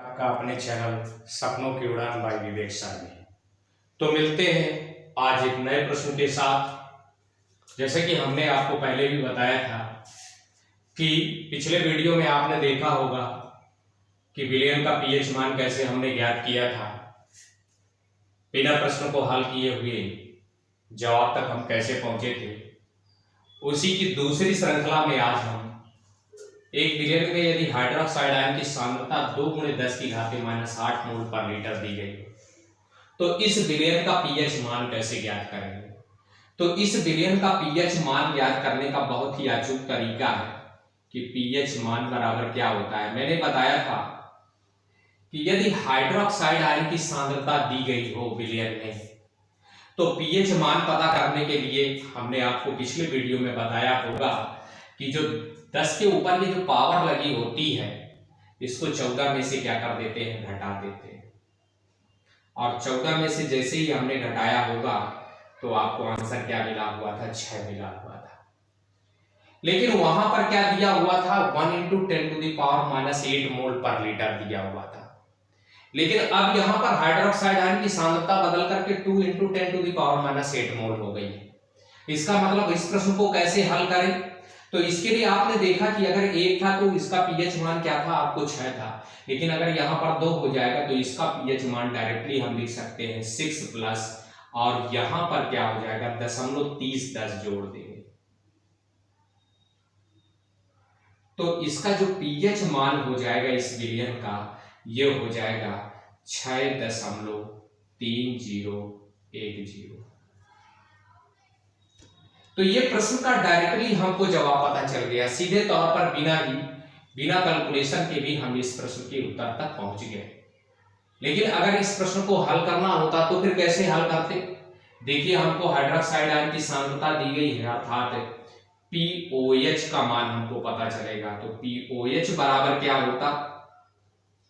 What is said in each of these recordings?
आपका अपने चैनल सपनों की उड़ान बाई विवेक सर में। तो मिलते हैं आज एक नए प्रश्न के साथ। जैसे कि हमने आपको पहले भी बताया था कि पिछले वीडियो में आपने देखा होगा कि विलियन का पीएच मान कैसे हमने ज्ञात किया था, बिना प्रश्न को हल किए हुए जवाब तक हम कैसे पहुंचे थे। उसी की दूसरी श्रृंखला में आज हम एक विलियन में यदि हाइड्रोक्साइड आयन की सांद्रता 2×10⁻⁸ मोल पर लीटर दी गई तो इस विलियन का पीएच मान कैसे ज्ञात करेंगे। तो इस विलियन का पीएच मान ज्ञात करने का बहुत ही अचूक तरीका है कि पीएच मान बराबर क्या होता है। मैंने बताया था कि यदि हाइड्रोक्साइड आयन की सांद्रता दी गई हो विलियन में तो पीएच मान पता करने के लिए हमने आपको पिछले वीडियो में बताया होगा कि जो 10 के ऊपर की जो पावर लगी होती है इसको 14 में से क्या कर देते हैं, घटा देते हैं। और 14 में से जैसे ही हमने घटाया होगा तो आपको आंसर क्या मिला हुआ था, 6 मिला हुआ था। लेकिन वहां पर क्या दिया हुआ था, 1×10⁻⁸ मोल पर लीटर दिया हुआ था। लेकिन अब यहां पर हाइड्रोक्साइड आयन की सांद्रता बदल करके 2×10⁻⁸ मोल हो गई है। इसका मतलब इस प्रश्न को कैसे हल करें, तो इसके लिए आपने देखा कि अगर 1 था तो इसका पीएच मान क्या था, आपको 6 था। लेकिन अगर यहां पर 2 हो जाएगा तो इसका पीएच मान डायरेक्टली हम लिख सकते हैं 6 प्लस, और यहां पर क्या हो जाएगा, 0.3010 जोड़ देंगे तो इसका जो पीएच मान हो जाएगा इस विलियन का, ये हो जाएगा 6.3010। तो ये प्रश्न का डायरेक्टली हमको जवाब पता चल गया, सीधे तौर पर बिना कैलकुलेशन के भी हम इस प्रश्न के उत्तर तक पहुंच गए। लेकिन अगर इस प्रश्न को हल करना होता तो फिर कैसे हल करते। देखिए, हमको हाइड्रोक्साइड आयन की सांद्रता दी गई है, अर्थात पीओएच का मान हमको पता चलेगा। तो पीओएच बराबर क्या होता,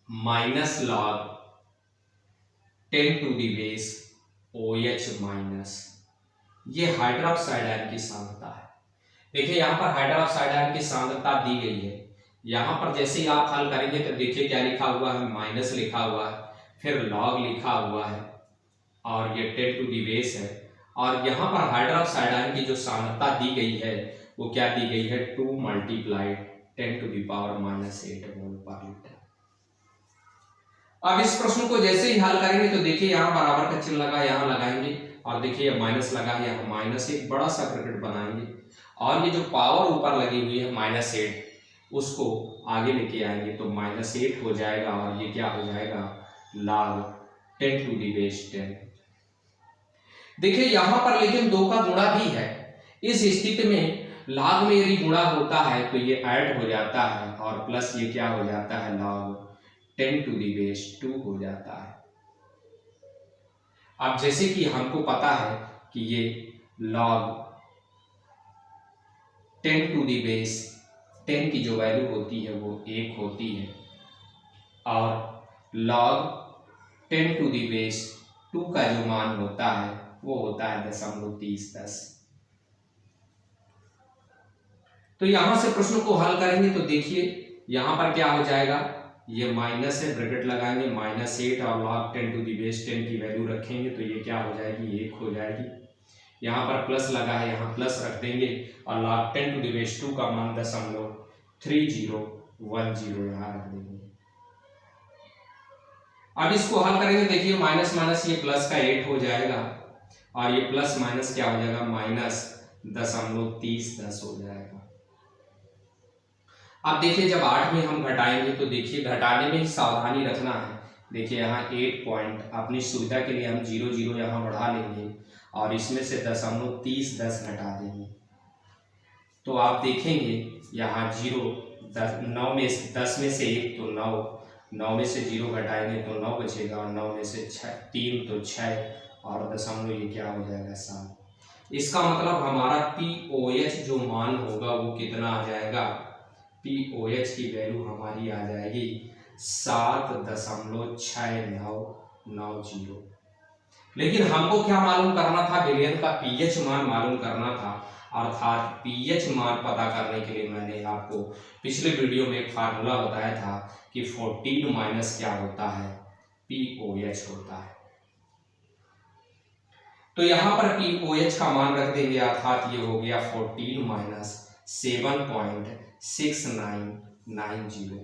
-log10⁻⁻OH-, ये हाइड्रोक्साइड आयन की सांद्रता है। देखिए यहां पर हाइड्रोक्साइड आयन की सांद्रता दी गई है, यहां पर जैसे ही आप हल करेंगे तो देखिए क्या लिखा हुआ है, माइनस लिखा हुआ है, फिर लॉग लिखा हुआ है और ये 10⁻⁻ है। और यहां पर हाइड्रोक्साइड आयन की जो सांद्रता दी गई है वो क्या दी गई है, 2 × 10⁻⁸ मोल पर लीटर। अब इस प्रश्न को जैसे ही हल करेंगे तो देखिए यहाँ बराबर का चिन्ह लगा, यहाँ लगाएंगे और देखिए माइनस लगा है, यहाँ माइनस एक बड़ा सा ब्रैकेट बनाएंगे और ये जो पावर ऊपर लगी हुई है -8 उसको आगे लेके आएंगे तो -8 हो जाएगा और ये क्या हो जाएगा, log 10⁻10। देखिए यहाँ पर लेकिन 2 का गुणा भी है। इस स्थिति में log में यदि गुणा होता है तो ये ऐड हो जाता है और प्लस ये क्या हो जाता है, log 10⁻2 हो जाता है। अब जैसे कि हमको पता है कि ये log 10⁻10 की जो वैल्यू होती है वो 1 होती है और log 10⁻2 का जो मान होता है वो होता है 0.3010। तो यहां से प्रश्न को हल करेंगे तो देखिए यहां पर क्या हो जाएगा, ये माइनस है, ब्रैकेट लगाएंगे -8 और log 10⁻10 की वैल्यू रखेंगे तो ये क्या हो जाएगी, 1 हो जाएगी। यहाँ पर प्लस लगा है, यहाँ प्लस रख देंगे और log 10⁻2 का मान 0.3010 यहाँ रख देंगे। अब इसको हल करेंगे, देखिए माइनस माइनस ये प्लस का 8 हो जाएगा और ये प्लस माइनस क्या हो जाएगा, -0.3010 हो जाएगा। अब देखिए जब 8 में हम घटाएंगे तो देखिए घटाने में ही सावधानी रखना है। देखिए यहाँ 8 पॉइंट अपनी सुविधा के लिए हम 0 यहाँ बढ़ा लेंगे और इसमें से 0.3010 घटा देंगे तो आप देखेंगे यहाँ 9 में 10 में से 1 तो 9 में से 0 घटाएंगे तो 9 बचेगा और 9 में से 3 तो 6 और दशमलव ये क्या हो जाएगा, 7। इसका मतलब हमारा पीओएच जो मान होगा वो कितना आ जाएगा, पीओएच की वैल्यू हमारी आ जाएगी 7.6990। लेकिन हमको क्या मालूम करना था, विलियन का पीएच मान मालूम करना था अर्थात पीएच मान पता करने के लिए मैंने आपको पिछले वीडियो में एक फार्मूला बताया था कि 14 माइनस क्या होता है, पीओएच होता है। तो यहां पर पीओएच का मान रख देंगे, अर्थात ये हो गया 14 माइनस 7.6990।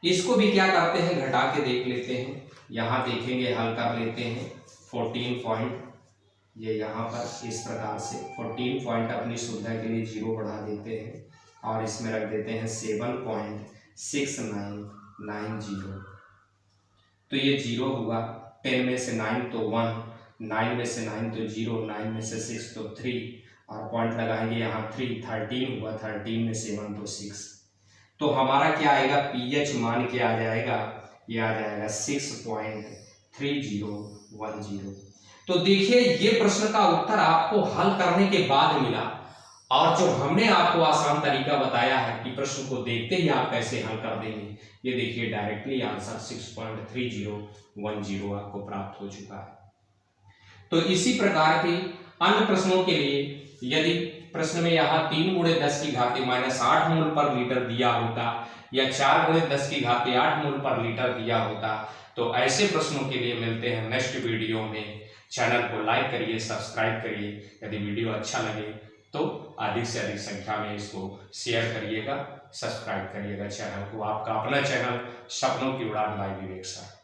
इसको भी क्या करते हैं, घटा के देख लेते हैं। यहाँ देखेंगे, हल कर लेते हैं। 14 पॉइंट, ये यहाँ पर इस प्रकार से 14 पॉइंट अपनी सुविधा के लिए 0 बढ़ा देते हैं और इसमें रख देते हैं 7.6990। तो ये 0 हुआ, 10 में से 9 तो 1, 9 में से 9 तो 0, 9 में से 6 तो 3 और पॉइंट लगाएंगे यहाँ 3, 13 हुआ, 13 में से 1 तो 6। तो हमारा क्या आएगा, पीएच मान क्या आ जाएगा, ये आ जाएगा 6.3010। तो देखिए ये प्रश्न का उत्तर आपको हल करने के बाद मिला, और जो हमने आपको आसान तरीका बताया है कि प्रश्न को देखते ही आप कैसे हल कर देंगे, ये देखिए डायरेक्टली आंसर 6.3010 आपको प्राप्त हो चुका है। तो इसी प्रकार के अन्य प्रश्नों के लिए यदि प्रश्न में यहाँ 3 गुणे 10 की घात -8 मोल पर लीटर दिया होता या 4 गुणे 10 की घात 8 मोल पर लीटर दिया होता, तो ऐसे प्रश्नों के लिए मिलते हैं नेक्स्ट वीडियो में। चैनल को लाइक करिए, सब्सक्राइब करिए। यदि वीडियो अच्छा लगे तो अधिक से अधिक संख्या में इसको शेयर करिएगा, सब्सक्राइब करिएगा चैनल को। आपका अपना चैनल सपनों की उड़ान बाय विवेक सर।